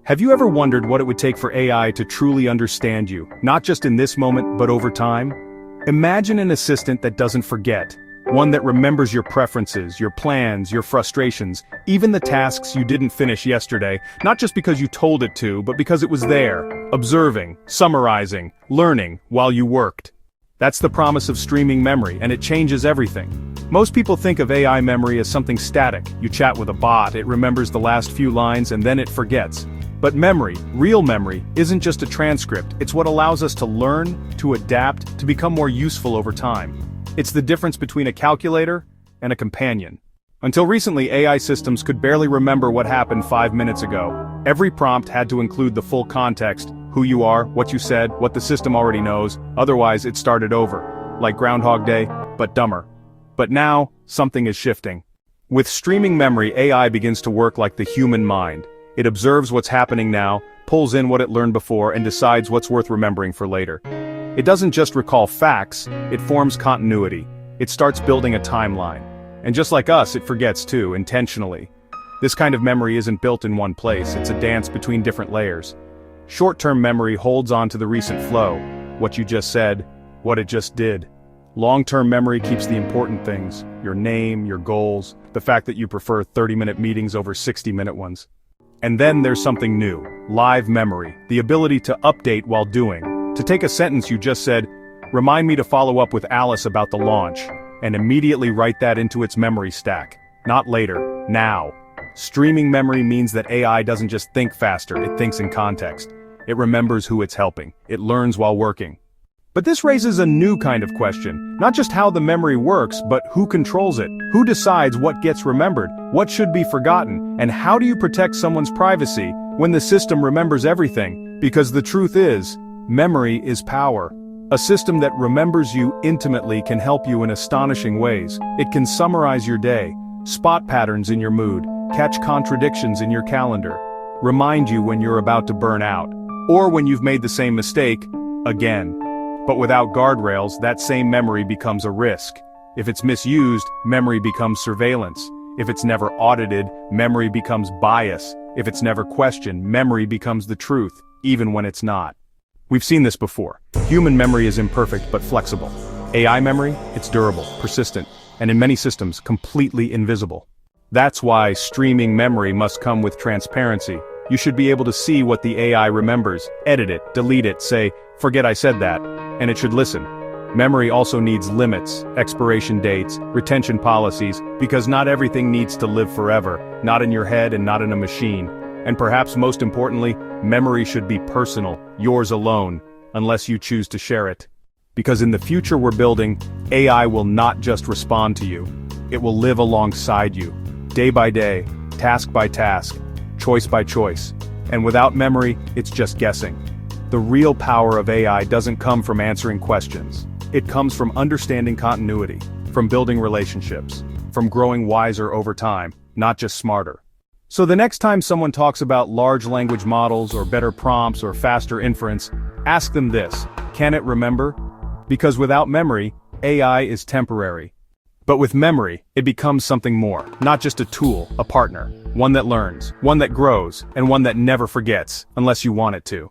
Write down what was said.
Have you ever wondered what it would take for AI to truly understand you, not just in this moment, but over time? Imagine an assistant that doesn't forget. One that remembers your preferences, your plans, your frustrations, even the tasks you didn't finish yesterday, not just because you told it to, but because it was there, observing, summarizing, learning, while you worked. That's the promise of streaming memory, and it changes everything. Most people think of AI memory as something static. You chat with a bot, it remembers the last few lines, and then it forgets. But memory, real memory, isn't just a transcript, it's what allows us to learn, to adapt, to become more useful over time. It's the difference between a calculator and a companion. Until recently, AI systems could barely remember what happened 5 minutes ago. Every prompt had to include the full context, who you are, what you said, what the system already knows, otherwise it started over. Like Groundhog Day, but dumber. But now, something is shifting. With streaming memory, AI begins to work like the human mind. It observes what's happening now, pulls in what it learned before, and decides what's worth remembering for later. It doesn't just recall facts, it forms continuity. It starts building a timeline. And just like us, it forgets too, intentionally. This kind of memory isn't built in one place, it's a dance between different layers. Short-term memory holds on to the recent flow, what you just said, what it just did. Long-term memory keeps the important things, your name, your goals, the fact that you prefer 30-minute meetings over 60-minute ones. And then there's something new, live memory, the ability to update while doing. To take a sentence you just said, remind me to follow up with Alice about the launch, and immediately write that into its memory stack. Not later, now. Streaming memory means that AI doesn't just think faster, it thinks in context. It remembers who it's helping, it learns while working. But this raises a new kind of question, not just how the memory works, but who controls it, who decides what gets remembered, what should be forgotten, and how do you protect someone's privacy when the system remembers everything? Because the truth is, memory is power. A system that remembers you intimately can help you in astonishing ways. It can summarize your day, spot patterns in your mood, catch contradictions in your calendar, remind you when you're about to burn out, or when you've made the same mistake again. But without guardrails, that same memory becomes a risk. If it's misused, memory becomes surveillance. If it's never audited, memory becomes bias. If it's never questioned, memory becomes the truth, even when it's not. We've seen this before. Human memory is imperfect but flexible. AI memory, it's durable, persistent, and in many systems, completely invisible. That's why streaming memory must come with transparency. You should be able to see what the AI remembers, edit it, delete it, say, forget I said that, and it should listen. Memory also needs limits, expiration dates, retention policies, because not everything needs to live forever, not in your head and not in a machine. And perhaps most importantly, memory should be personal, yours alone, unless you choose to share it. Because in the future we're building, AI will not just respond to you. It will live alongside you, day by day, task by task, choice by choice. And without memory, it's just guessing. The real power of AI doesn't come from answering questions. It comes from understanding continuity, from building relationships, from growing wiser over time, not just smarter. So the next time someone talks about large language models or better prompts or faster inference, ask them this: can it remember? Because without memory, AI is temporary. But with memory, it becomes something more, not just a tool, a partner, one that learns, one that grows, and one that never forgets, unless you want it to.